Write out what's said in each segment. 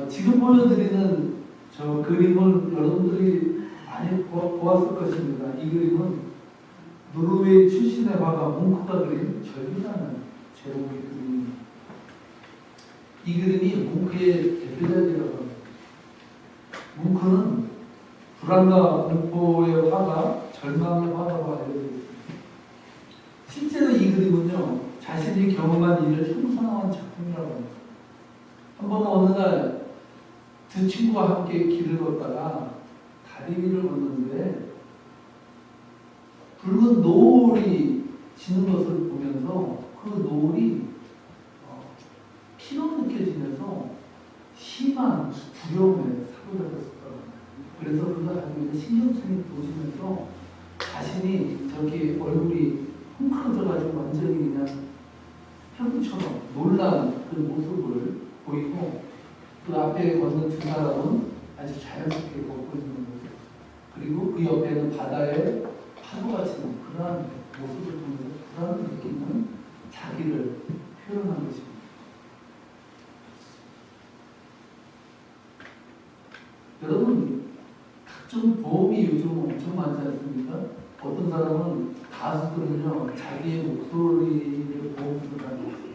지금 보여드리는 저 그림을 여러분들이 많이 보았을 것입니다. 이 그림은 노르웨이 출신의 화가 뭉크가 그린 절기라는 제목의 그림입니다. 이 그림이 뭉크의 대표작이라고 합니다. 뭉크는 불안과 공포의 화가, 절망의 화가로 알려져 있습니다. 실제로 이 그림은요, 자신이 경험한 일을 형상화한 작품이라고 합니다. 한 번은 어느 날 두 친구와 함께 길을 걷다가 다리 위를 걷는데 붉은 노을이 지는 것을 보면서 그 노을이 피로 느껴지면서 심한 두려움에 사로잡혔었다고 합니다. 그래서 그가 가지고 있는 신경성이 도지면서 자신이 저기 얼굴이 헝클어져가지고 완전히 그냥 혈구처럼 놀란 그 모습을 보이고, 그 앞에 걷는 두 사람은 아주 자연스럽게 걷고 있는 모습, 그리고 그 옆에는 바다에 파도가 치는 그러한 모습을 보면서 불안을 느끼는 자기를 표현한 것입니다. 여러분, 각종 보험이 요즘 엄청 많지 않습니까? 어떤 사람은 가수들은요, 자기의 목소리를 보험으로 가지고 있어요.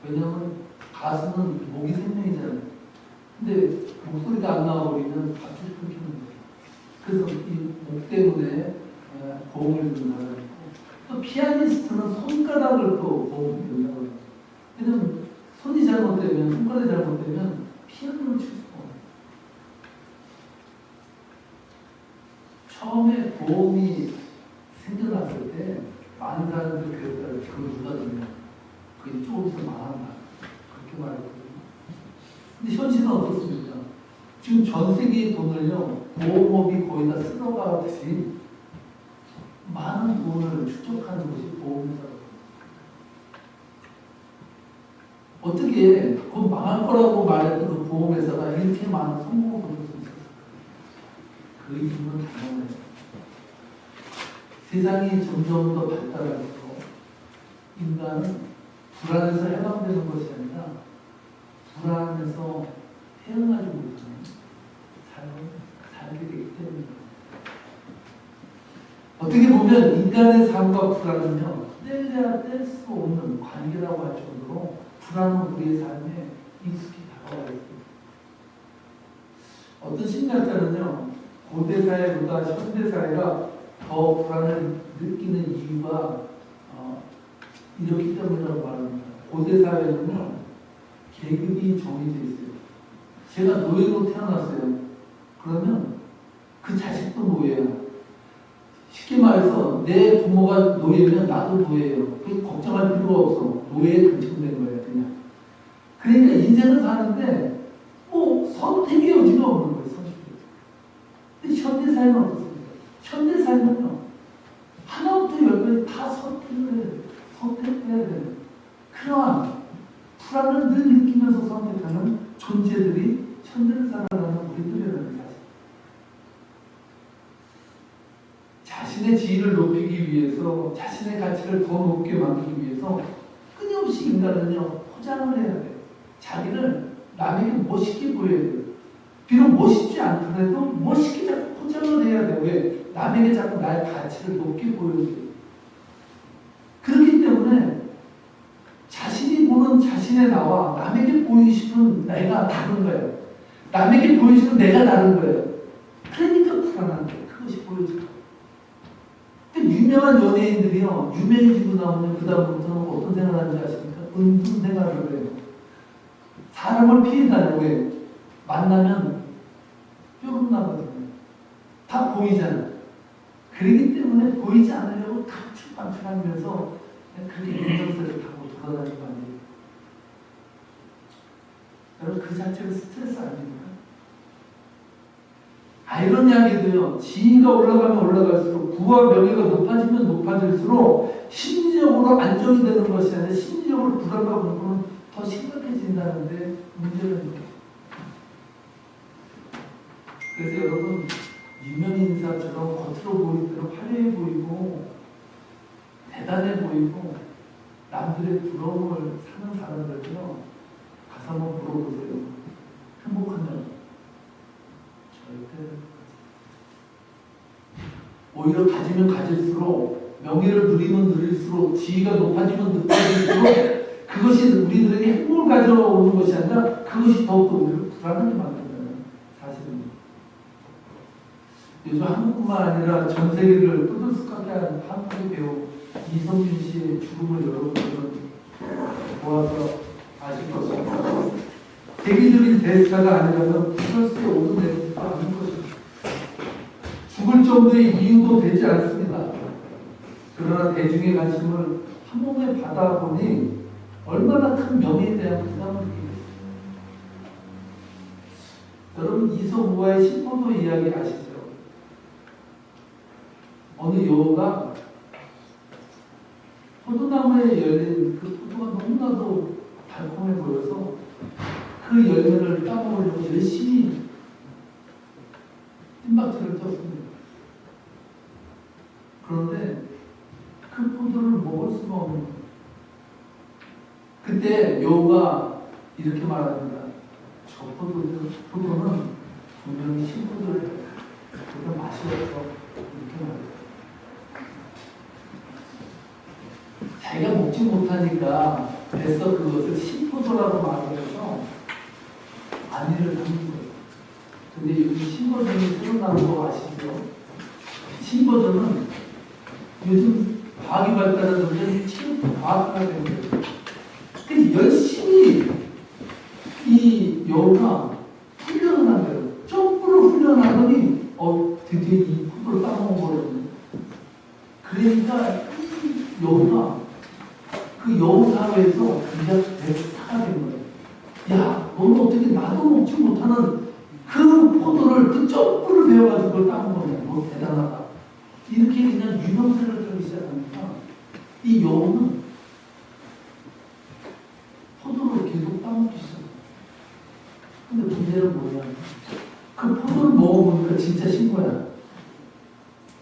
왜냐하면 가수는 목이 생명이잖아요. 근데 목소리가 안 나와버리면 갑자기 끊기는 거예요. 그래서 이 목 때문에 보험을 드는 사람이 있고, 또 피아니스트는 손가락을 또 보험을 든다고 해요. 왜냐면 손이 잘못되면, 손가락이 잘못되면 피아노를 칠 수가 없어요. 처음에 보험이 생겨났을 때 많은 사람들이 그랬다고, 그걸 누가 들으면 그게 조금씩 망한다, 그렇게 말했거든요. 근데 현실은 어떻습니까? 지금 전 세계의 돈을요, 보험업이 거의 다 쓸어가듯이 많은 돈을 축적하는 것이 보험회사거든요. 어떻게 그 망할 거라고 말했던 그 보험회사가 이렇게 많은 성공을 거둘 수 있었을까요? 그 이유는 당연해요. 세상이 점점 더 발달할수록 인간은 불안에서 해방되는 것이 아니라 불안에서 태어나지 못하는 삶을 살게 되기 때문입니다. 어떻게 보면 인간의 삶과 불안은요, 뗄래야 뗄 수 없는 관계라고 할 정도로 불안은 우리의 삶에 익숙히 다가와 있습니다. 어떤 심리학자는요, 고대사회보다 현대사회가 더 불안을 느끼는 이유가 이렇기 때문이라고 말합니다. 고대사회는요, 계급이 정해져 있어요. 제가 노예로 태어났어요. 그러면 그 자식도 노예야. 쉽게 말해서 내 부모가 노예면 나도 노예예요. 걱정할 필요가 없어. 노예에 당첨된 거예요, 그냥. 그러니까 인생을 사는데 뭐 선택의 여지가 없는 거예요, 선택의. 근데 현대사회는 어떻습니까? 현대사회는요, 하나부터 열까지 다 선택을 해야 돼요. 선택해야 돼요. 그러한 불안을 늘 느끼면서 선택하는 존재들이 현대를 살아가는 우리들이라는 사실. 자신의 지위를 높이기 위해서, 자신의 가치를 더 높게 만들기 위해서 끊임없이 인간은요, 포장을 해야 돼요. 자기를 남에게 멋있게 보여야 돼요. 비록 멋있지 않더라도 멋있게 자꾸 포장을 해야 돼요. 왜? 남에게 자꾸 나의 가치를 높게 보여야 돼요. 그렇기 때문에 자신이 보는 자신의 나와 남에게 보이고 싶은 내가 다른 거예요. 남에게 보이시는 내가 다른 거예요. 그러니까 불안한 거예요. 그것이 보여지고. 유명한 연예인들이요, 유명해지고 나오면 그다음부터는 어떤 생각을 하는지 아십니까? 은둔 생활을 해요. 사람을 피해 다녀요. 왜? 만나면 뾰금 나거든요. 다 보이잖아요. 그렇기 때문에 보이지 않으려고 감축하면서 그렇게 인정세를 타고 돌아다니고 하는. 여러분, 그 자체가 스트레스 아닙니까? 아이러니하게도요, 지위가 올라가면 올라갈수록, 부와 명예가 높아지면 높아질수록 심리적으로 안정이 되는 것이 아니라 심리적으로 불안과 공포는 더 심각해진다는데 문제가 있는 거죠. 그래서 여러분, 유명 인사처럼 겉으로 보일 대로 화려해 보이고 대단해 보이고 남들의 부러움을 사는 사람들은요, 가서 한번 물어보세요. 행복한 오히려 가지면 가질수록 명예를 누리면 누릴수록 지위가 높아지면 높아질수록 그것이 우리들에게 행복을 가져오는 것이 아니라 그것이 더욱더 우리를 불안하게 만든다는 사실입니다. 요즘 한국뿐만 아니라 전 세계를 떠들썩하게 한 한국의 배우 이성균 씨의 죽음을 여러분들은 보아서 아실 것입니다. 세계적인 대스타가 아니라면 프랑스에 오는 대스타가 아닌 것입니다. 죽을 정도의 이유도 되지 않습니다. 그러나 대중의 관심을 한 몸에 받아보니 얼마나 큰 명예에 대한 부담을 느끼겠습니까? 여러분 이소부와의 신포도 이야기 아시죠? 어느 여우가 포도나무에 열린 그 포도가 너무나도 달콤해 보여서 그 열매를 따먹으려고 열심히 뜀박질을 쳤습니다. 그런데 그 포도를 먹을 수가 없는 거예요. 그때 여우가 이렇게 말합니다. 저 포도는 분명히 신포도를 그게 맛이 없어. 이렇게 말해요. 자기가 먹지 못하니까 애써 그것을 신포도라고 말을 해서 안위를 담는 거예요. 근데 여기 신버전이 새로 나온 거 아시죠? 신버전은 요즘 과학이 발달하는 최고 과학화가 된 거예요. 근데 열심히 이 여우가 훈련을 한 거예요. 점프를 훈련하더니 드디어 이 포도를 따먹어버렸네. 그러니까 이 여우가 그 여우 사회에서 굉장히 대스타가 된 거예요. 야, 너는 어떻게 나도 먹지 못하는 그 포도를 그 점프를 배워가지고 그걸 따먹었냐. 너 대단하다. 이렇게 그냥 유명세를 들기 시작하니까 이 여우는 포도를 계속 따먹기 시작해요. 근데 문제는 뭐냐. 그 포도를 먹어보니까 진짜 신거야.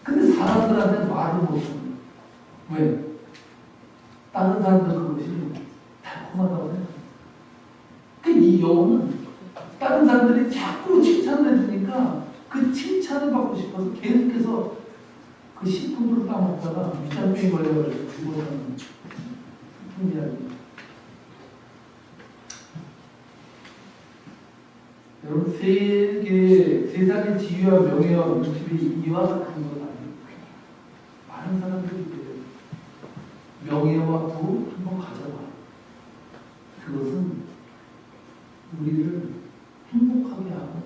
근데 사람들한테 말을 못하는 거야. 왜? 다른 사람들 그것이 달콤하다고 생각해요. 이 여우는 다른 사람들이 자꾸 칭찬을 해주니까 그 칭찬을 받고 싶어서 계속해서 그 신포도를 따먹다가 위장병이 걸려가지고 죽어가는 이야기입니다. 여러분 세상의 지위와 명예와 물질이 이와 같은 건 아닙니다. 많은 사람들이 그래요. 명예와 부 한번 가져봐. 그것은 우리를 행복하게 하고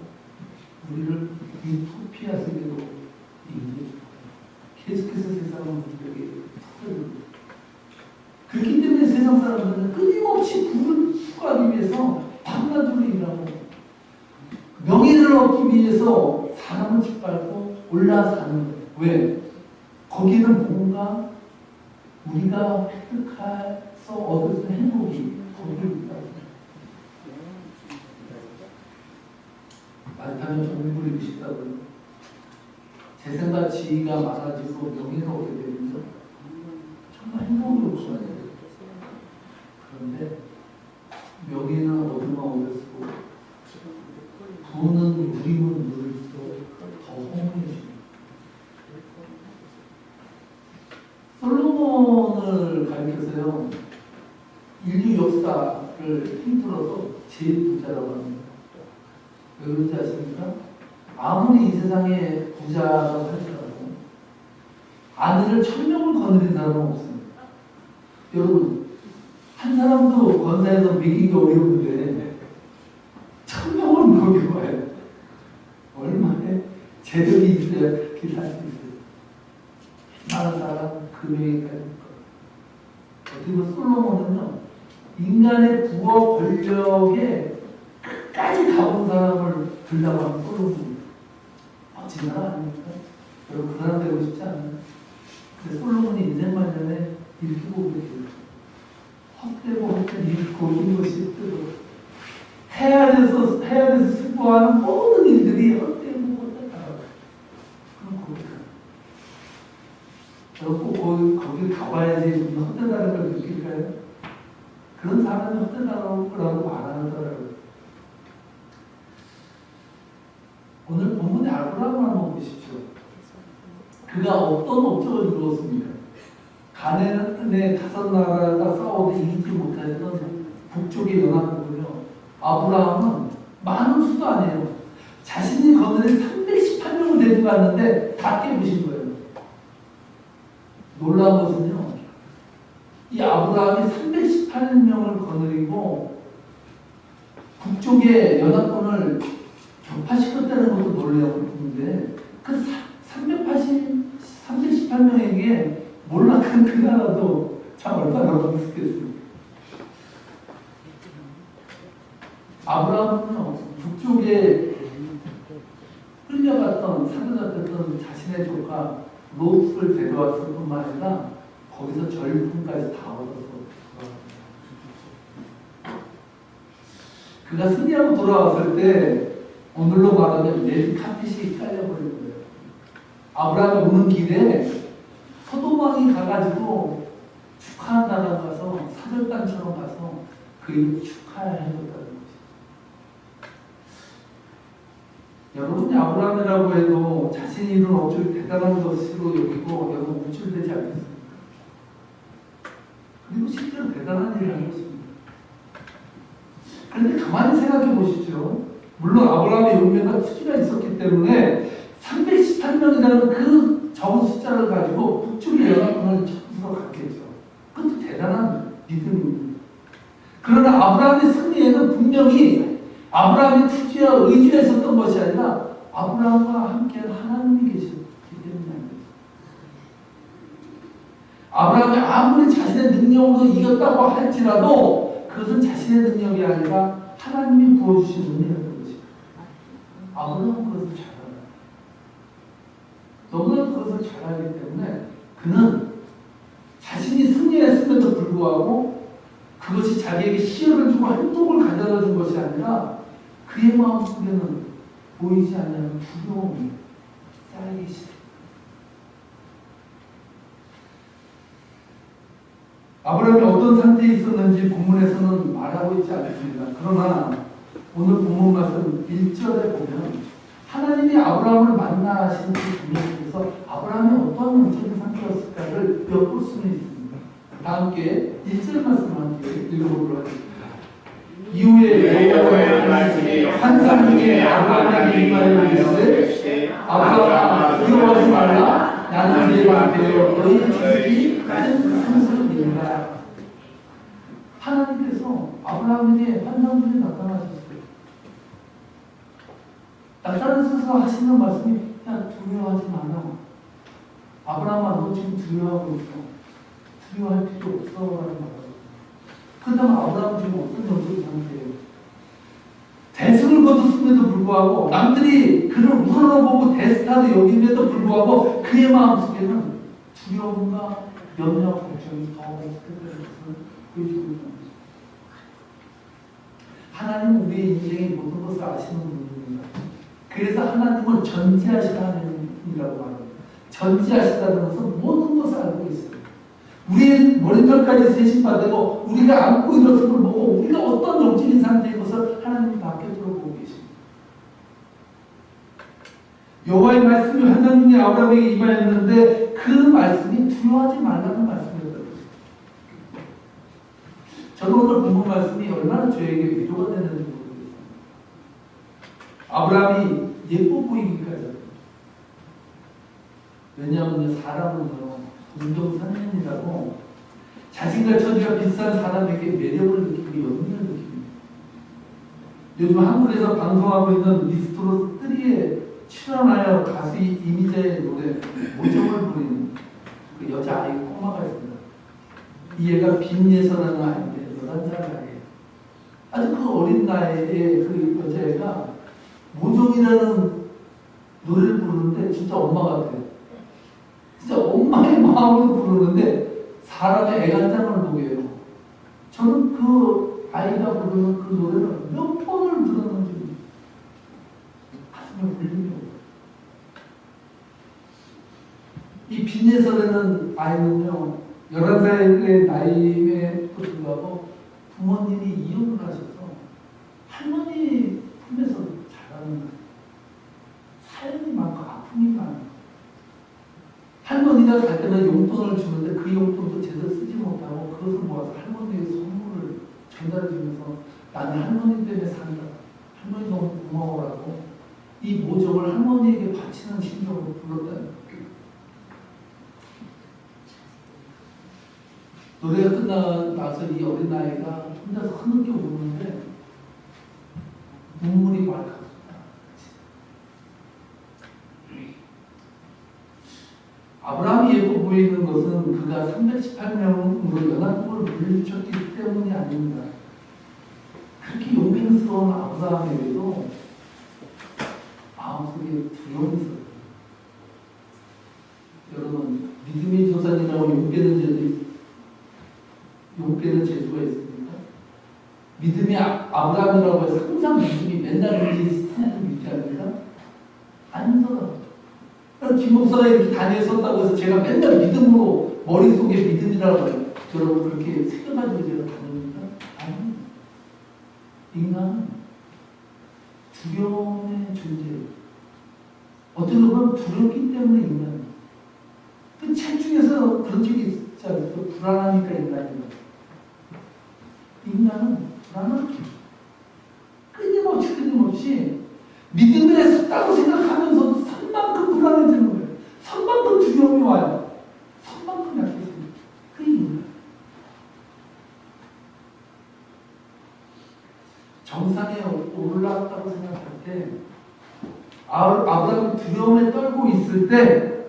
우리를 유토피아 세계로 인도해줍니다. 계속해서 세상은 우리에게 터져줍니다. 그렇기 때문에 세상 사람들은 끊임없이 부를 추구하기 위해서 밤낮으로 일하고 명예를 얻기 위해서 사람을 짓밟고 올라사는 거예요. 왜? 거기는 뭔가 우리가 획득해서 얻을 수 있는 행복이 거기에 있다. 많다면 정을 부리고 싶다고요. 재산과 지위가 많아지고 명예가 오게 되면서 정말 행복이 없어야 돼요. 그런데 명예는 얻으면 얻을수록 부는 누리면 누릴수록 더 허무해집니다. 솔로몬을 가리켜서요, 인류 역사를 힘들어서 제일 부자라고 합니다. 왜 그런지 아십니까? 아무리 이 세상에 부자가 할지라도 아내를 1000명을 거느린 사람은 없습니다. 여러분, 한 사람도 건사에서 먹이기 어려운데 1000명을 먹여봐요. 얼마나 재력이 있어야 그렇게 살 수 있어요. 많은 사람 금액까지. 어떻게 보면 솔로몬은요, 인간의 부와 권력에 끝까지 가본 사람을 들라고 하는 솔로몬입니다. 멋진 사람 아닙니까? 여러분, 그 사람 되고 싶지 않아요? 근데 솔로몬이 인생 말년에 이렇게 보게 돼요. 헛되고 헛된 잃고 이 것이 뜨고 해야 돼서 수고하는 모든 일들이 헛되고 헛되다고. 그럼 거기 가. 거길 가봐야지 헛되다는 걸 느낄까요? 그런 사람이 헛되다라고 말 안 하더라고요. 오늘 본문의 알고라고 한번 보십시오. 그가 어떤 업적을 이루었습니까? 가나안의 5나라가 싸워도 이기지 못했던 북쪽의 연합국은요, 아브라함은 많은 수도 아니에요. 자신이 거느린 318명을 데리고 갔는데 다 깨부신 거예요. 놀라운 것은요, 이 아브라함이 318명을 거느리고 북쪽의 연합군을 격파시켰다는 것도 놀라운데, 그 318명에게 몰락한 그 나라도 참 얼마나 미숙했습니까? 아브라함은요, 북쪽에 끌려갔던, 사로잡혔던 자신의 조카 롯을 데려왔을 뿐만 아니라 거기서 절품까지 다 얻어서 그가 승리하고 돌아왔을 때 오늘로 말하면 레드 카펫이 깔려버린 거예요. 아브라함이 오는 길에 소돔왕이 가가지고 축하한다고 가서 사절단처럼 가서 그 축하해줬다는 거죠. 여러분이 아브라함이라고 해도 자신이 이룬 업적이 대단한 것으로 여기고 여러분 우쭐대지 않겠습니까? 그리고 실제로 대단한 일을 한 것입니다. 그런데 가만히 생각해 보시죠. 물론 아브라함의 용맹과 투지가 있었기 때문에 318명이라는 그 적은 숫자를 가지고 북쪽의 연합군을 쳐서 갔겠죠. 그것도 대단한 믿음입니다. 그러나 아브라함의 승리에는 분명히 아브라함의 투지와 의지가 있었던 것이 아니라 아브라함과 함께한 하나님이 계셨기 때문입니다. 아브라함이 아무리 자신의 능력으로 이겼다고 할지라도 그것은 자신의 능력이 아니라 하나님이 부어주신 은혜였던 것입니다. 아브라함은 그것을 잘 알아요. 너무나 그것을 잘 알기 때문에 그는 자신이 승리했음에도 불구하고 그것이 자기에게 희열을 주고 행복을 가져다 준 것이 아니라 그의 마음속에는 보이지 않는 두려움이 쌓여 계시다. 아브라함이 어떤 상태에 있었는지 본문에서는 말하고 있지 않습니다. 그러나 오늘 본문 말씀 1절에 보면 하나님이 아브라함을 만나신 그 분위기에서 아브라함이 어떤 영적인 상태였을까를 엿볼 수는 있습니다. 다 함께 1절 말씀 함께 읽어보도록 하겠습니다. 이후에 여호와의 말씀이 환상 중에 아브라함에게 임하여 이르시되 아브라함아 두려워하지 말라. 나는 네 앞에 너희 주식이 큰 상승입니다. 하나님께서 아브라함에게 환상 중에 나타나셨어요. 나타나셔서 하시는 말씀이 야 두려워하지 마라. 아브라함아 너 지금 두려워하고 있어. 두려워할 필요 없어 라는 말이에요. 그렇다면 아브라함은 지금 어떤 영적인 상태예요? 대승을 거뒀음에도 불구하고 남들이 그를 우러러보고 대스타로 여김에도 불구하고 그의 마음속에는 두려움과 염려, 걱정이 더 없었다는 것을 보여주고 있는 거죠. 하나님은 우리의 인생의 모든 것을 아시는 분입니다. 그래서 하나님은 전지하시다 하나님이라고 말합니다. 전지하시다는 것은 모든 것을 알고 있어요. 우리의 머리털까지 세심받고 우리가 안고 일어선 걸 보고 우리가 어떤 영적인 상태인 것을 하나님이 바뀌어들어 보고 계십니다. 여호와의 말씀이 환상 중에 아브라함에게 임하였는데 그 말씀이 두려워하지 말라는 말씀이었다는 것입니다. 저는 오늘 본문 말씀이 얼마나 저에게 위로가 되는지 모르겠습니다. 아브라함이 예뻐 보이기까지. 왜냐하면 사람은요 동정상련이라고 자신과 처지가 비슷한 사람에게 매력을 느끼고 연민을 느낍니다. 요즘 한국에서 방송하고 있는 미스트로 3에 출연하여 가수 이미자의 노래 모정을 부리는 그 여자아이 꼬마가 있습니다. 이 애가 빈예서라는 아이인데 11살 아이예요. 아주 그 어린 나이에 그 여자애가 모정이라는 노래를 부르는데 진짜 엄마 같아요. 진짜 엄마의 마음으로 부르는데 사람의 애간장을 보게 해요. 저는 그 아이가 부르는 그 노래를 몇 번을 들었는지 가슴에 울리며 이 빈예설에는 아이는요 11살의 나이에도 불구하고 부모님이 이혼을 하셔서 할머니 품에서 자라는 사연이 많고 아픔이 많아요. 할머니가 갈 때는 용돈을 주는데 그 용돈도 제대로 쓰지 못하고 그것을 모아서 할머니에게 선물을 전달해 주면서 나는 할머니 때문에 산다. 할머니 너무 고마워라고 이 모종을 할머니에게 바치는 심정으로 불렀다는 거예요. 노래가 끝나서 이 어린아이가 혼자서 흐느껴 우는데 눈물이 맑았다. 아브라함이 예뻐 보이는 것은 그가 318명으로 연합국을 물리쳤기 때문이 아닙니다. 그렇게 용맹스러운 아브라함에게도 마음속에 두려움이 있어요. 여러분, 믿음의 조상이라고 용깨는 재주가 있습니까? 믿음이 아브라함이라고 해서 항상 믿음이 맨날 유지합니까? 아닙니다. 김 목사가 이렇게 단위에 섰다고 해서 제가 맨날 믿음으로 머릿속에 믿음이라고 해요. 여러분 그렇게 생각가지고 제가 다닙니까? 아닙니다. 인간은 두려움의 존재예요. 어떤 경우는 두렵기 때문에 인간이에요. 그 책 중에서 그런 책이 있지 않습니까? 불안하니까 인간입니다. 인간은 불안하죠. 끊임없이 믿음에 섰다고 생각하면서도 선만큼 불안해지는 거예요. 선만큼 두려움이 와요. 선만큼 약해집니다. 그게 인간. 정상에 올랐다고 생각할 때 아브라함이 두려움에 떨고 있을 때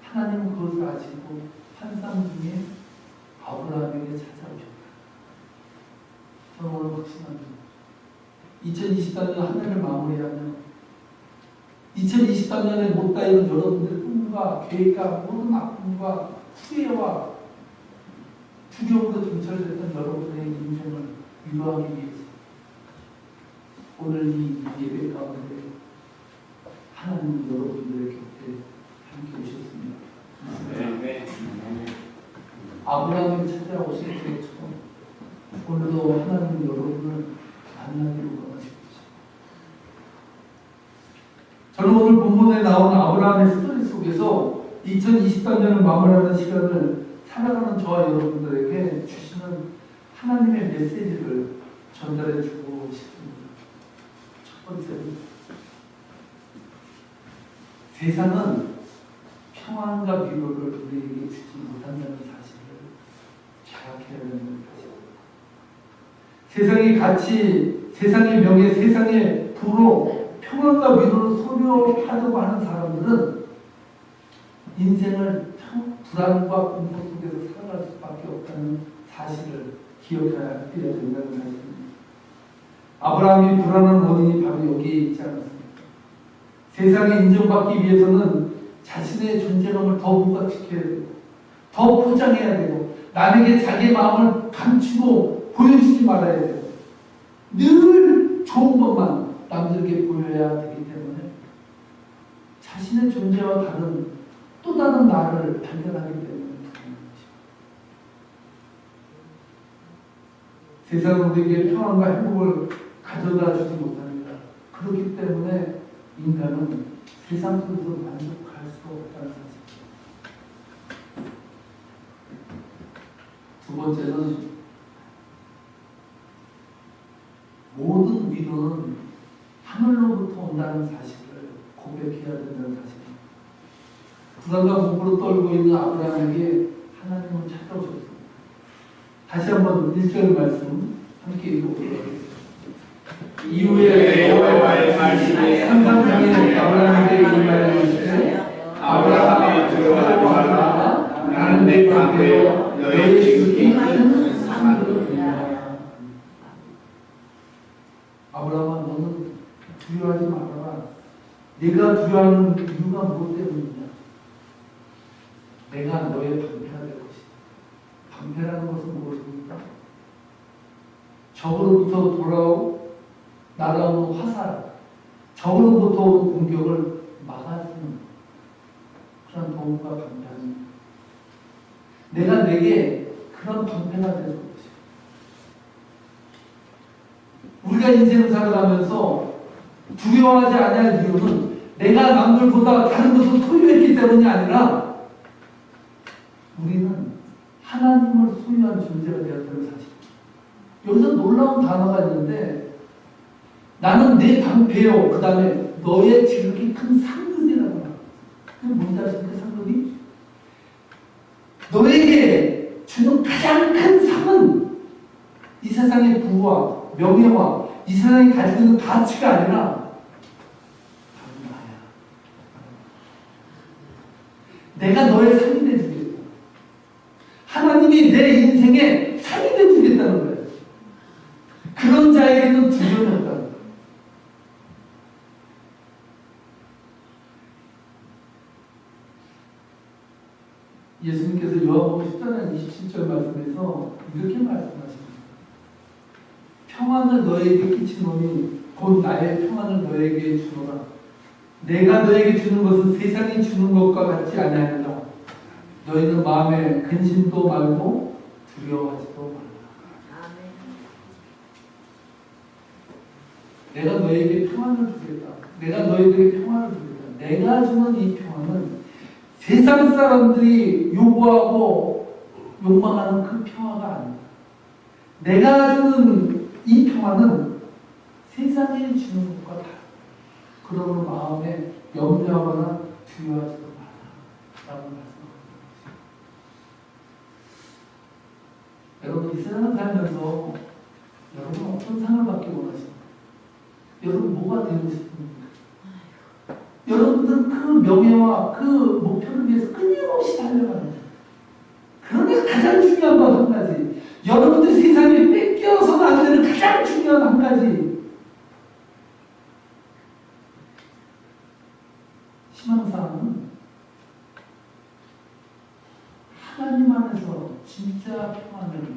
하나님은 그것을 아시고 환상 중에 아브라함에게 찾아오셨다. 저는 오늘 확신합니다. 2023년 한 해를 마무리하면 2023년에 못 다이는 여러분들의 꿈과 계획과 모든 아픔과 후회와 두려움으로 점철됐던 여러분의 인생을 위로하기 위해서 오늘 이 예배 가운데 하나님 여러분들의 곁에 함께 오셨습니다. 네. 아브라함이 찾아오신 것처럼 오늘도 하나님 여러분을 만나기를 원하십니다. 저는 오늘 본문에 나온 아브라함의 스토리 속에서 2023년을 마무리하는 시간을 살아가는 저와 여러분들에게 주시는 하나님의 메시지를 전달해 주고 싶습니다. 첫 번째는 세상은 평안과 위로를 우리에게 주지 못한다는 사실을 자각해야 된다는 사실. 세상의 명예, 세상의 부로 평안과 위로를 소유하려고 하는 사람들은 인생을 불안과 공포 속에서 살아갈 수밖에 없다는 사실을 기억해야 된다는 사실입니다. 아브라함이 불안한 원인이 바로 여기에 있지 않았습니까? 세상에 인정받기 위해서는 자신의 존재감을 더 부각시켜야 되고 더 포장해야 되고 남에게 자기의 마음을 감추고 보여주지 말아야 돼요. 늘 좋은 것만 남들에게 보여야 되기 때문에 자신의 존재와 다른 또 다른 나를 발견하기 때문에 세상은 우리에게 평안과 행복을 가져다 주지 못합니다. 그렇기 때문에 인간은 세상 속에서 만족할 수 없다는 사실. 두 번째는 모든 위로는 하늘로부터 온다는 사실을 고백해야 된다는 사실입니다. 불안과 공포로 떨고 있는 아브라함에게 하나님은 찾아오셨습니다. 다시 한번 1절 말씀 함께 읽어보도록 하겠습니다. 이후에 여호와의 말씀이 상상 중에 아브라함에게 임하시되 아브라함이 두려워하지 말라. 나는 내 방패요 너의 지극히 큰 산으로니라. 아브라함아, 너는 두려워하지 말아라. 네가 두려워하는 이유가 무엇 때문이냐? 내가 너의 방패가 될 것이다. 방패라는 것은 무엇입니까? 적으로부터 날아오는 화살, 적으로부터 오는 공격을 막아주는 그런 도구가 방패입니다. 내가 내게 그런 방패가 될 것이다. 우리가 인생을 살아가면서 두려워하지 않을 이유는 내가 남들보다 다른 것을 소유했기 때문이 아니라 우리는 하나님을 소유한 존재가 되었다는 사실. 여기서 놀라운 단어가 있는데 나는 내 방패요. 그 다음에 너의 지극히 큰 상급이라고 합니다. 그게 뭔지 아십니까? 상급이? 너에게 주는 가장 큰 상은 이 세상의 부와 명예와 이 세상이 가지고 있는 가치가 아니라 바로 나야. 내가 너의 상이 되주겠다. 하나님이 내 인생의 상이 되주겠다는 거예요. 그런 자에게는 두려움이 없다는 거예요. 예수님께서 요한복음 10장 27절 말씀에서 이렇게 말씀하십니다. 평안을 너에게 끼치노니 곧 나의 평안을 너에게 주노라. 내가 너에게 주는 것은 세상이 주는 것과 같지 아니하노라. 너희는 마음에 근심도 말고 두려워하지도 말라. 내가 너에게 평안을 주겠다. 내가 너희들에게 평안을 주겠다. 내가 주는 이 평안은 세상 사람들이 요구하고 욕망하는 그 평화가 아니다. 내가 주는 이 평화는 세상이 주는 것과 다르다. 그러므로 마음에 염려하거나 두려워하지도 마라. 라고 말씀합니다. 여러분, 이 세상을 살면서 여러분 어떤 상을 받기 원하십니까? 여러분 뭐가 되고 싶습니까? 여러분들은 그 명예와 그 목표를 위해서 끊임없이 달려갑니다. 그런데 가장 중요한 건 한 가지. 여러분들 세상에 뺏겨서는 안 되는 가장 중요한 한 가지. 희망사항은 하나님 안에서 진짜 평안을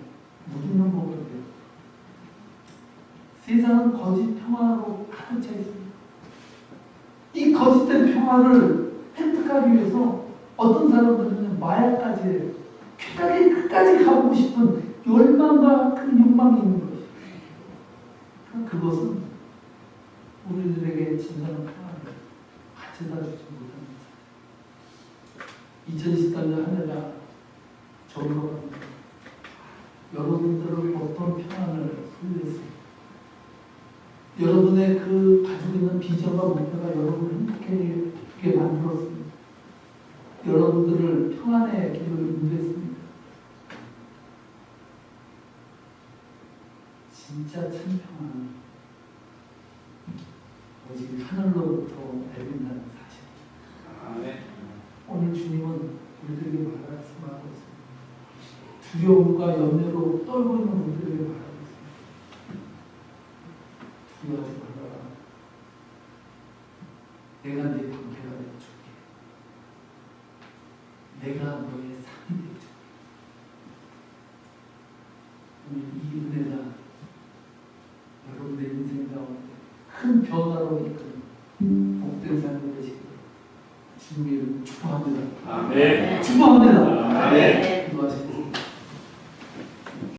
누리는 법이에요. 세상은 거짓 평화로 가득 차 있습니다. 이 거짓된 평화를 획득하기 위해서 어떤 사람들은 마약까지 해요. 끝까지 가보고 싶은 열망과 큰 욕망이 있는 것이죠. 그것은 우리들에게 진정한 평화를 가져다 주지 못합니다. 2013년 한 해가 좋은 것 같습니다. 여러분들은 어떤 평안을 소유했습니까? 여러분의 그 가지고 있는 비전과 목표가 여러분을 행복하게 만들었습니다. 여러분들을 평안의 길을 인도했습니다. 진짜 참 평안은 오직 하늘로부터 내린다는 사실. 아멘. 오늘 주님은 우리들에게 말씀하고 있습니다. 두려움과 염려로 떨고 있는 우리들에게 말하고 있습니다. 두려워하지 말라. 내가 네 방패가 되어줄게. 내가 너의 상이 되어줄게. 오늘 이 은혜가 여러분의 인생 가운데 큰 변화로 이끄는 복된 삶이 되시기를 주님의 이름으로 축복합니다. 아멘. 축복합니다. 아멘. 기도하시겠습니다.